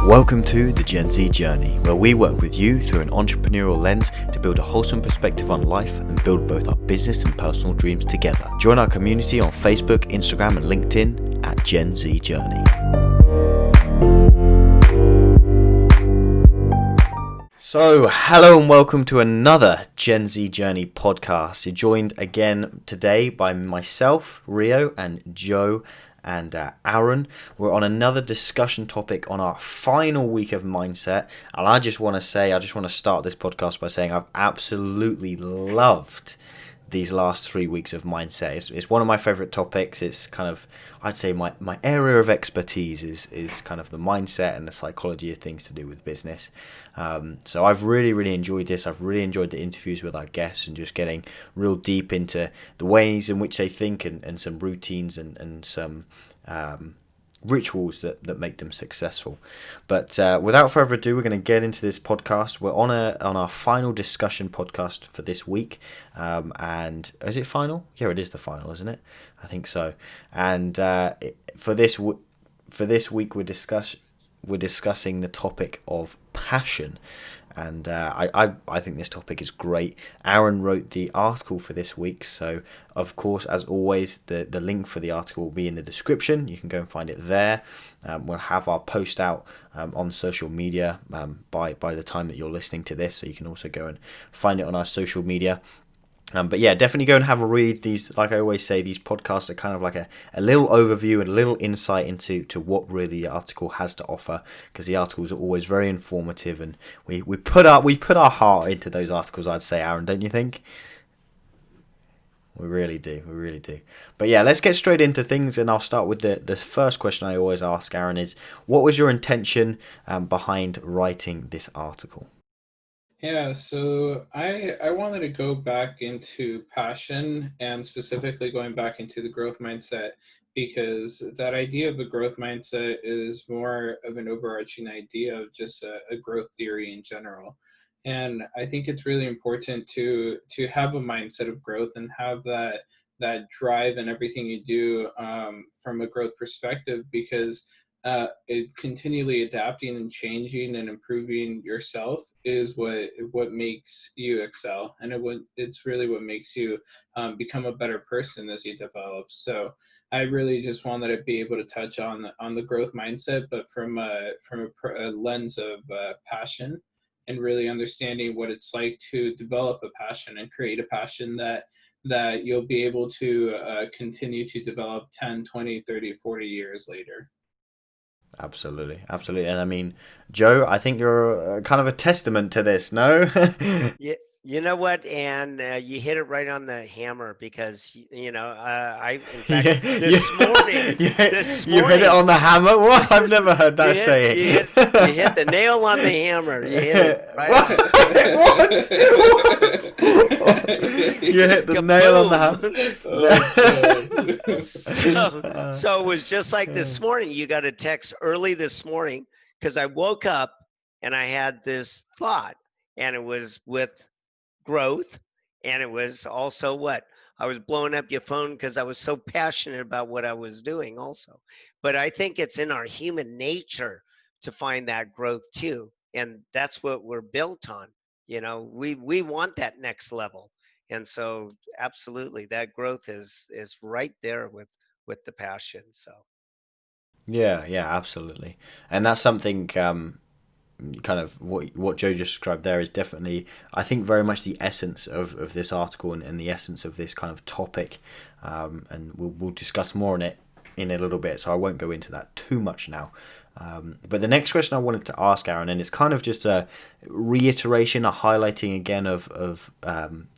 Welcome to the Gen Z Journey, where we work with you through an entrepreneurial lens to build a wholesome perspective on life and build both our business and personal dreams together. Join our community on Facebook, Instagram, and LinkedIn at Gen Z Journey. So, hello and welcome to another Gen Z Journey podcast. You're joined again today by myself, Rio, and Joe and Aaron. We're on another discussion topic on our final week of mindset, and I just want to start this podcast by saying I've absolutely loved these last 3 weeks of mindset. It's one of my favorite topics. It's kind of, I'd say my area of expertise is kind of the mindset and the psychology of things to do with business. So I've really enjoyed this. I've really enjoyed the interviews with our guests and just getting real deep into the ways in which they think and some routines and some rituals that make them successful. But without further ado, we're going to get into this podcast. We're on our final discussion podcast for this week, and is it final? Yeah, it is the final, isn't it? I think so. And for this week, we're discussing the topic of passion. And I think this topic is great. Aaron wrote the article for this week, so of course, as always, the link for the article will be in the description. You can go and find it there. We'll have our post out on social media by the time that you're listening to this, so you can also go and find it on our social media. But yeah, definitely go and have a read. These, like I always say, these podcasts are kind of like a little overview and a little insight into what really the article has to offer, because the articles are always very informative, and we put our heart into those articles, I'd say, Aaron, don't you think? We really do. But yeah, let's get straight into things, and I'll start with the first question I always ask, Aaron, is what was your intention behind writing this article? Yeah, so I wanted to go back into passion and specifically going back into the growth mindset, because that idea of a growth mindset is more of an overarching idea of just a growth theory in general. And I think it's really important to have a mindset of growth and have that drive in everything you do, from a growth perspective, because it continually adapting and changing and improving yourself is what makes you excel, and it's really what makes you become a better person as you develop. So I really just wanted to be able to touch on the growth mindset, but from a lens of passion, and really understanding what it's like to develop a passion and create a passion that you'll be able to continue to develop 10, 20, 30, 40 years later. Absolutely. And I mean, Joe, I think you're kind of a testament to this, no? Yeah, you know what, and you hit it right on the hammer, because in fact, Yeah, this morning, you hit it on the hammer. What? I've never heard that saying. you hit the nail on the hammer. You hit it right. What? You hit the nail on the hammer. So it was just like this morning. You got a text early this morning because I woke up and I had this thought, and it was with growth, and it was also what I was blowing up your phone because I was so passionate about what I was doing also. But I think it's in our human nature to find that growth too, and that's what we're built on. We want that next level, and so absolutely that growth is right there with the passion. So Yeah, absolutely. And that's something kind of what Joe just described there is definitely, I think, very much the essence of this article and the essence of this kind of topic, and we'll discuss more on it in a little bit, so I won't go into that too much now. But the next question I wanted to ask, Aaron, and it's kind of just a reiteration, a highlighting again of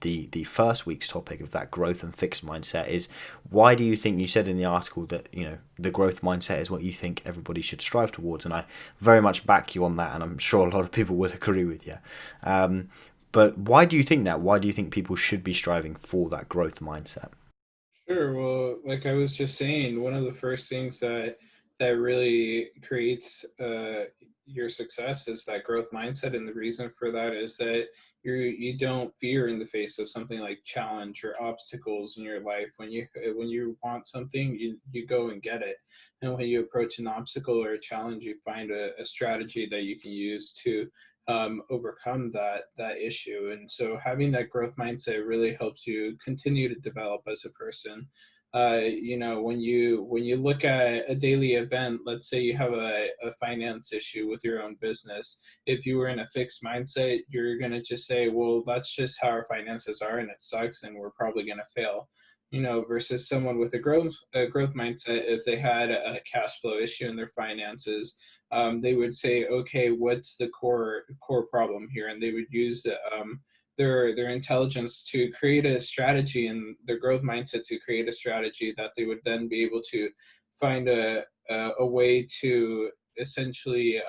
the first week's topic of that growth and fixed mindset, is why do you think, you said in the article that the growth mindset is what you think everybody should strive towards, and I very much back you on that, and I'm sure a lot of people would agree with you. But why do you think that? Why do you think people should be striving for that growth mindset? Sure. Well, like I was just saying, one of the first things that really creates your success is that growth mindset, and the reason for that is that you don't fear in the face of something like challenge or obstacles in your life. When you want something, you go and get it, and when you approach an obstacle or a challenge, you find a strategy that you can use to overcome that issue. And so having that growth mindset really helps you continue to develop as a person. When you look at a daily event, let's say you have a finance issue with your own business. If you were in a fixed mindset, you're going to just say, well, that's just how our finances are and it sucks and we're probably going to fail. Versus someone with a growth mindset, if they had a cash flow issue in their finances, they would say, okay, what's the core problem here? And they would use their intelligence to create a strategy, and their growth mindset to create a strategy that they would then be able to find a way to essentially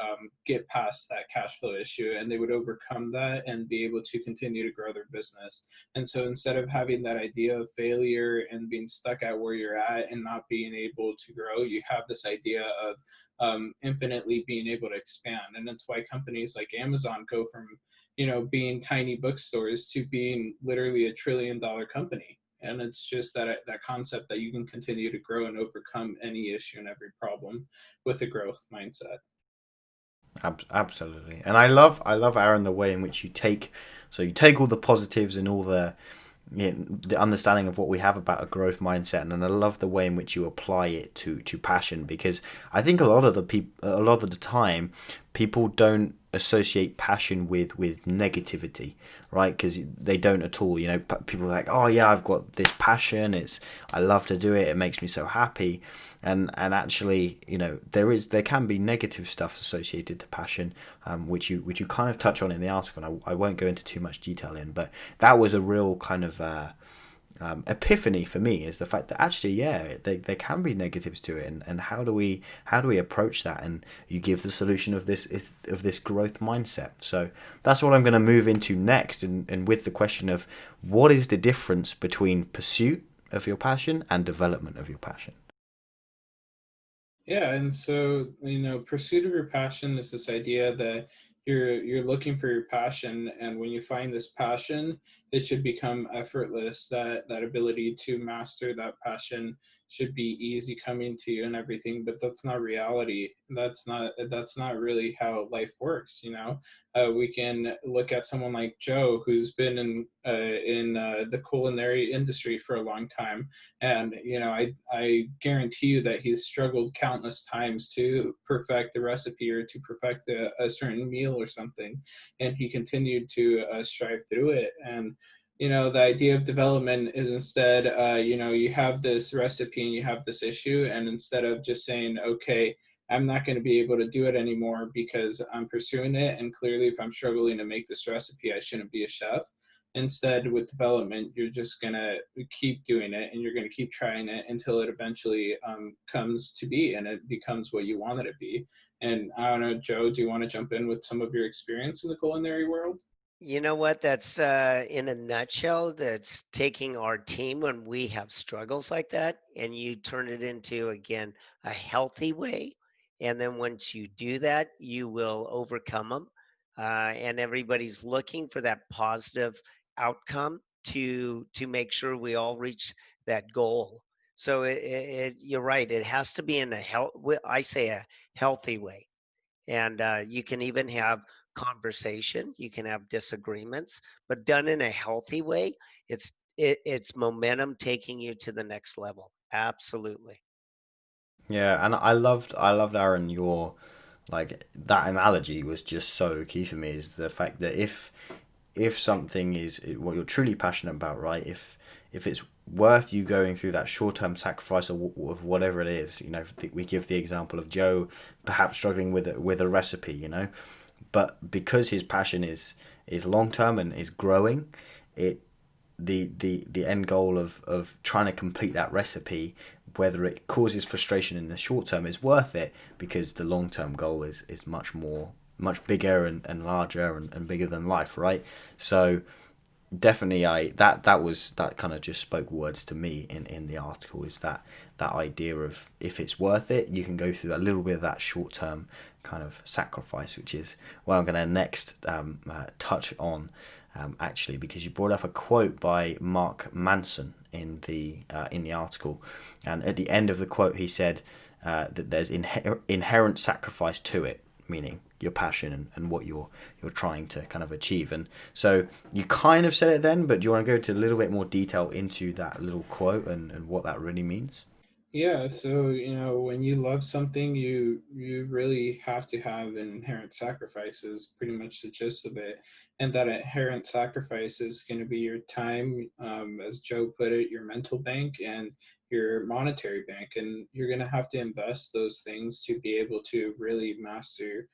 get past that cash flow issue, and they would overcome that and be able to continue to grow their business. And so instead of having that idea of failure and being stuck at where you're at and not being able to grow, you have this idea of infinitely being able to expand. And that's why companies like Amazon go from being tiny bookstores to being literally $1 trillion company. And it's just that concept that you can continue to grow and overcome any issue and every problem with a growth mindset. Absolutely. And I love Aaron, the way in which you take all the positives and all the understanding of what we have about a growth mindset, and then I love the way in which you apply it to passion, because I think a lot of the time people don't associate passion with negativity, right? Because they don't at all. People are like, oh yeah, I've got this passion, I love to do it, it makes me so happy. And actually, there can be negative stuff associated to passion, which you kind of touch on in the article, and I won't go into too much detail in, but that was a real kind of epiphany for me, is the fact that actually, yeah, there can be negatives to it, and how do we approach that? And you give the solution of this growth mindset. So that's what I'm going to move into next, and with the question of what is the difference between pursuit of your passion and development of your passion. Yeah, and so pursuit of your passion is this idea that you're looking for your passion, and when you find this passion, it should become effortless. That ability to master that passion should be easy coming to you and everything. But that's not reality. That's not really how life works. We can look at someone like Joe, who's been in the culinary industry for a long time, and I guarantee you that he's struggled countless times to perfect the recipe or to perfect a certain meal or something, and he continued to strive through it. And the idea of development is instead, you have this recipe and you have this issue, and instead of just saying, okay, I'm not going to be able to do it anymore because I'm pursuing it, and clearly if I'm struggling to make this recipe, I shouldn't be a chef. Instead, with development, you're just going to keep doing it, and you're going to keep trying it until it eventually comes to be and it becomes what you want it to be. And I don't know, Joe, do you want to jump in with some of your experience in the culinary world? You know what? That's in a nutshell, that's taking our team when we have struggles like that, and you turn it into, again, a healthy way. And then once you do that, you will overcome them. And everybody's looking for that positive outcome to make sure we all reach that goal. So you're right. It has to be in a I say a healthy way. And you can even have conversation, you can have disagreements, but done in a healthy way, it's momentum taking you to the next level. Absolutely. Yeah, and I loved Aaron, your like that analogy was just so key for me, is the fact that if something is what you're truly passionate about, right? If it's worth you going through that short-term sacrifice of whatever it is, we give the example of Joe perhaps struggling with a recipe, but because his passion is long-term and is growing, it the end goal of trying to complete that recipe, whether it causes frustration in the short term, is worth it, because the long term goal is much bigger and larger and bigger than life, right? So definitely, that kind of just spoke words to me in the article, is that idea of, if it's worth it, you can go through a little bit of that short term kind of sacrifice, which is what I'm going to next touch on, actually, because you brought up a quote by Mark Manson in the article, and at the end of the quote he said that there's inherent sacrifice to it, meaning your passion and what you're trying to kind of achieve. And so you kind of said it then, but do you want to go into a little bit more detail into that little quote and what that really means? Yeah, so when you love something, you really have to have an inherent sacrifice is pretty much the gist of it. And that inherent sacrifice is going to be your time, as Joe put it, your mental bank and your monetary bank. And you're going to have to invest those things to be able to really master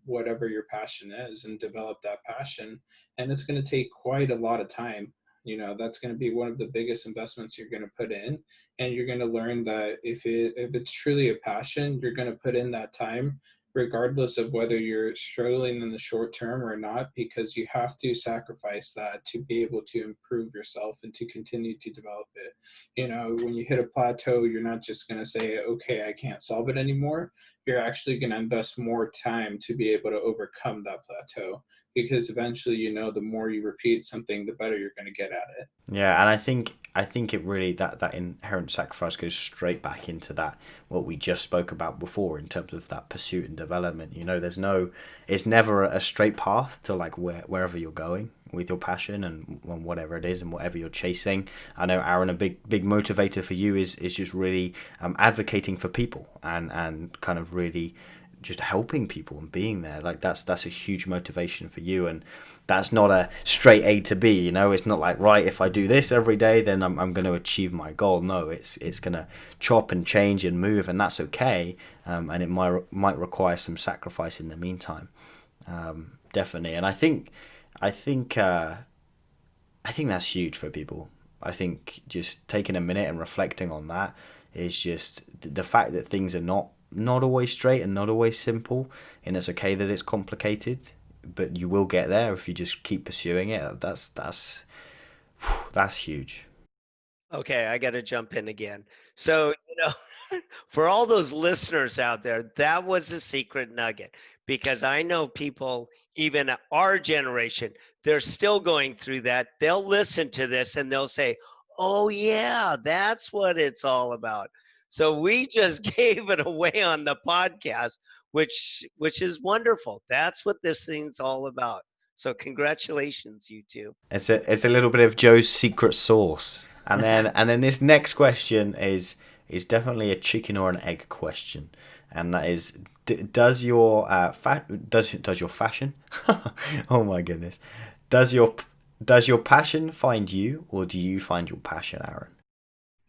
whatever your passion is and develop that passion. And it's going to take quite a lot of time. That's going to be one of the biggest investments you're going to put in, and you're going to learn that if it's truly a passion, you're going to put in that time regardless of whether you're struggling in the short term or not, because you have to sacrifice that to be able to improve yourself and to continue to develop it. When you hit a plateau, you're not just going to say, okay, I can't solve it anymore. You're actually going to invest more time to be able to overcome that plateau, because eventually, the more you repeat something, the better you're going to get at it. Yeah, and I think it really, that inherent sacrifice goes straight back into that what we just spoke about before in terms of that pursuit and development. It's never a straight path to like wherever you're going with your passion and whatever it is and whatever you're chasing. I know, Aaron, a big motivator for you is just really advocating for people and kind of really just helping people and being there. Like that's a huge motivation for you, and that's not a straight A to B. It's not like, right, if I do this every day, then I'm going to achieve my goal. No, it's going to chop and change and move, and that's okay. And it might require some sacrifice in the meantime. Definitely, and I think that's huge for people. I think just taking a minute and reflecting on that is just the fact that things are not always straight and not always simple, and it's okay that it's complicated, but you will get there if you just keep pursuing it. That's huge. Okay, I got to jump in again. So, for all those listeners out there, that was a secret nugget, because I know people, even our generation, they're still going through that. They'll listen to this and they'll say, oh, yeah, that's what it's all about. So we just gave it away on the podcast, which is wonderful. That's what this thing's all about. So congratulations, you two. It's a little bit of Joe's secret sauce. And then this next question is definitely a chicken or an egg question, and that is, does your does your fashion oh my goodness, does your passion find you, or do you find your passion, Aaron?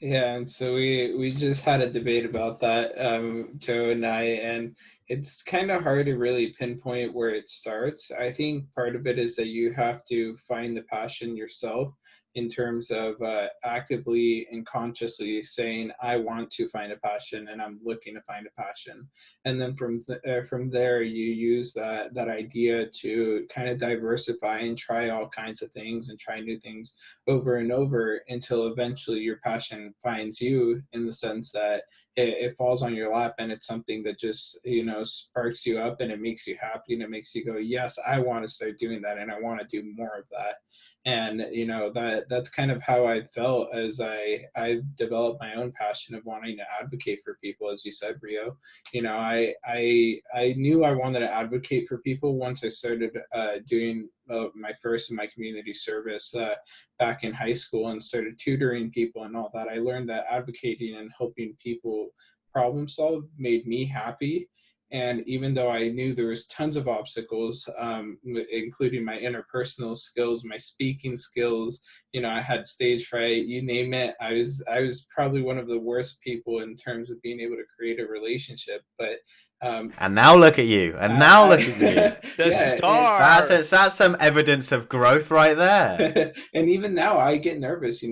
Yeah, and so we just had a debate about that, Joe and I, and it's kind of hard to really pinpoint where it starts. I think part of it is that you have to find the passion yourself, in terms of actively and consciously saying, I want to find a passion and I'm looking to find a passion. And then from there, you use that idea to kind of diversify and try all kinds of things and try new things over and over, until eventually your passion finds you, in the sense that it falls on your lap, and it's something that just sparks you up, and it makes you happy, and it makes you go, yes, I want to start doing that, and I want to do more of that. And that's kind of how I felt as I've developed my own passion of wanting to advocate for people. As you said, Rio, I knew I wanted to advocate for people once I started doing my first in my community service back in high school, and started tutoring people and all that. I learned that advocating and helping people problem solve made me happy. And even though I knew there was tons of obstacles, including my interpersonal skills, my speaking skills, I had stage fright, you name it. I was probably one of the worst people in terms of being able to create a relationship. But and now look at you. And now look at you. The star. That's some evidence of growth right there. And even now I get nervous,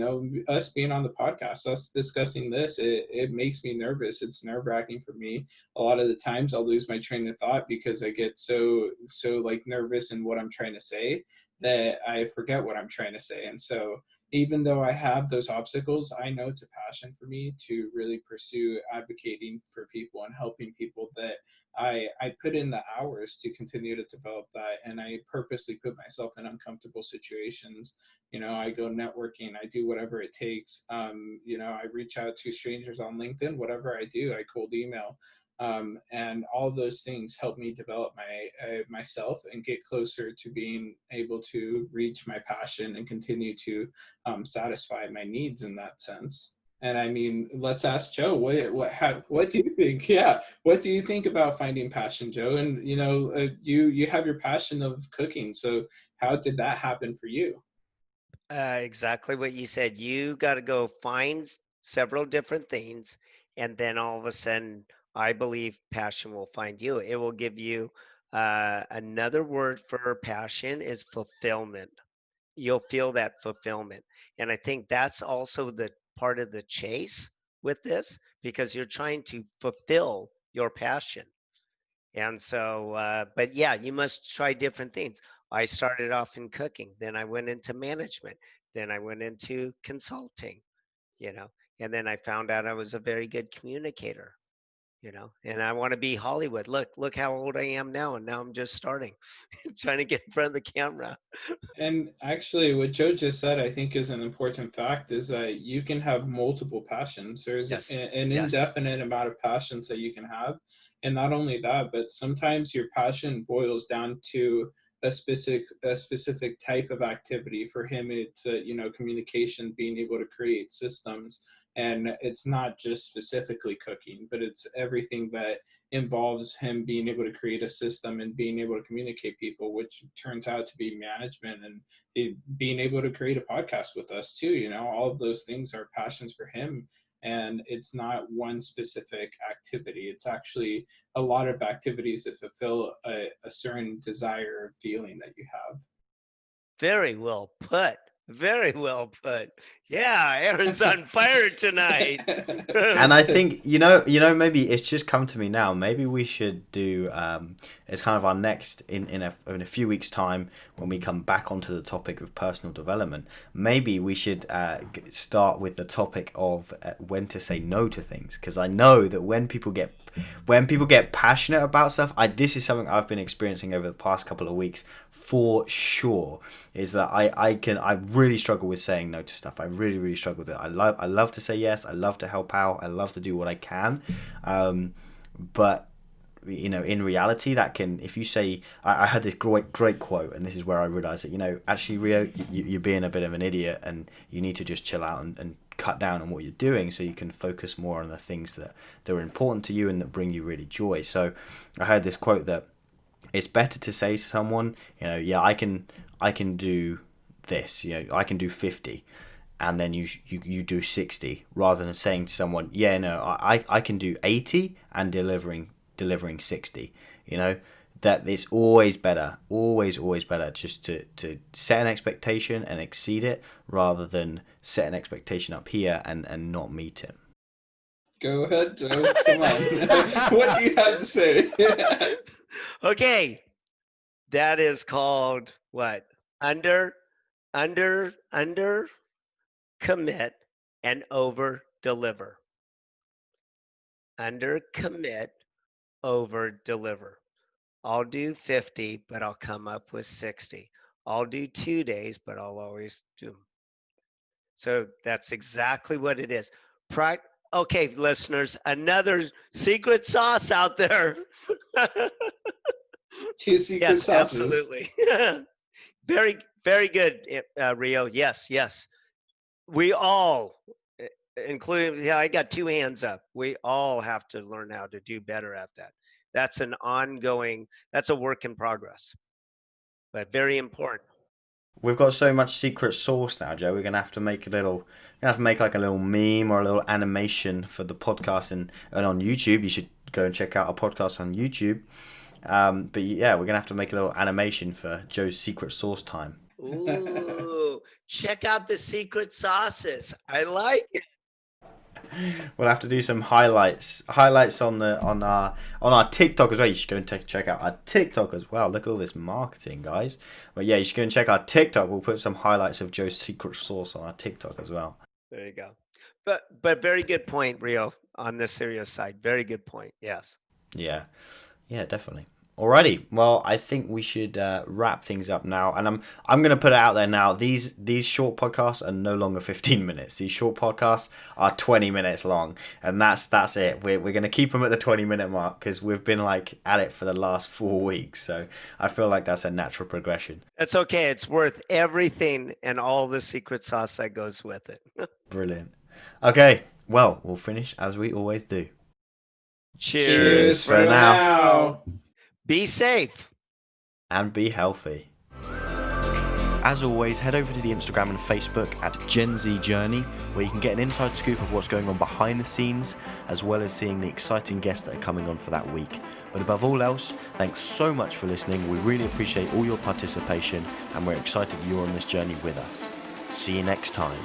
us being on the podcast, us discussing this, it makes me nervous. It's nerve-wracking for me. A lot of the times I'll lose my train of thought because I get so like nervous in what I'm trying to say that I forget what I'm trying to say. And so even though I have those obstacles, I know it's a passion for me to really pursue advocating for people and helping people, that I put in the hours to continue to develop that. And I purposely put myself in uncomfortable situations. I go networking, I do whatever it takes. I reach out to strangers on LinkedIn, whatever I do, I cold email. And all those things help me develop myself and get closer to being able to reach my passion and continue to satisfy my needs in that sense. And I mean, let's ask Joe. What do you think? Yeah, what do you think about finding passion, Joe? And you have your passion of cooking. So how did that happen for you? Exactly what you said. You got to go find several different things, and then all of a sudden, I believe passion will find you. It will give you another word for passion is fulfillment. You'll feel that fulfillment. And I think that's also the part of the chase with this, because you're trying to fulfill your passion. And so, but yeah, you must try different things. I started off in cooking, then I went into management, then I went into consulting, you know, and then I found out I was a very good communicator, and I want to be Hollywood. Look how old I am now. And now I'm just starting, trying to get in front of the camera. And actually, what Joe just said, I think, is an important fact, is that you can have multiple passions. There's Yes. an Yes. indefinite amount of passions that you can have. And not only that, but sometimes your passion boils down to a specific type of activity. For him, it's communication, being able to create systems. And it's not just specifically cooking, but it's everything that involves him being able to create a system and being able to communicate people, which turns out to be management, and being able to create a podcast with us too. All of those things are passions for him. And it's not one specific activity. It's actually a lot of activities that fulfill a certain desire or feeling that you have. Very well put. Very well put. Yeah, Aaron's on fire tonight. And I think maybe it's just come to me now. Maybe we should do as kind of our next in a few weeks' time, when we come back onto the topic of personal development. Maybe we should start with the topic of when to say no to things, because I know that when people get passionate about stuff, this is something I've been experiencing over the past couple of weeks for sure. Is that I really struggle with saying no to stuff. I really, really struggle with it. I love to say yes. I love to help out. I love to do what I can. But in reality, that can, if you say, I had this great quote, and this is where I realized that actually, Rio, you're being a bit of an idiot, and you need to just chill out and cut down on what you're doing, so you can focus more on the things that are important to you and that bring you really joy. So I heard this quote that it's better to say to someone, yeah, I can do this, I can do 50, and then you do 60, rather than saying to someone, yeah, no, I can do 80 and delivering 60. That it's always better, always better, just to set an expectation and exceed it, rather than set an expectation up here and not meet it. Go ahead, Joe. Come on. What do you have to say? Okay, that is called what? Under commit and over deliver. Under commit, over deliver. I'll do 50, but I'll come up with 60. I'll do 2 days, but I'll always do them. So that's exactly what it is. Okay, listeners, another secret sauce out there. Two secret Yes, sauces. absolutely. Very, very good, Rio. Yes. We all, including, I got 2 hands up. We all have to learn how to do better at that. That's that's a work in progress, but very important. We've got so much secret sauce now, Joe. We're gonna have to make like a little meme or a little animation for the podcast, and on YouTube. You should go and check out our podcast on YouTube. But yeah, we're gonna have to make a little animation for Joe's secret sauce time. Ooh, check out the secret sauces. I like it. We'll have to do some highlights on our TikTok as well. You should go and check out our TikTok as well. Look at all this marketing, guys. But yeah, you should go and check our TikTok. We'll put some highlights of Joe's secret sauce on our TikTok as well. There you go. But very good point, Rio, on the serious side. Very good point. Yes. Yeah, definitely. Alrighty, well, I think we should wrap things up now, and I'm going to put it out there now. These short podcasts are no longer 15 minutes. These short podcasts are 20 minutes long, and that's it. We're going to keep them at the 20-minute mark because we've been like at it for the last 4 weeks. So I feel like that's a natural progression. That's okay. It's worth everything and all the secret sauce that goes with it. Brilliant. Okay, well, we'll finish as we always do. Cheers for now. Be safe. And be healthy. As always, head over to the Instagram and Facebook at Gen Z Journey, where you can get an inside scoop of what's going on behind the scenes, as well as seeing the exciting guests that are coming on for that week. But above all else, thanks so much for listening. We really appreciate all your participation, and we're excited you're on this journey with us. See you next time.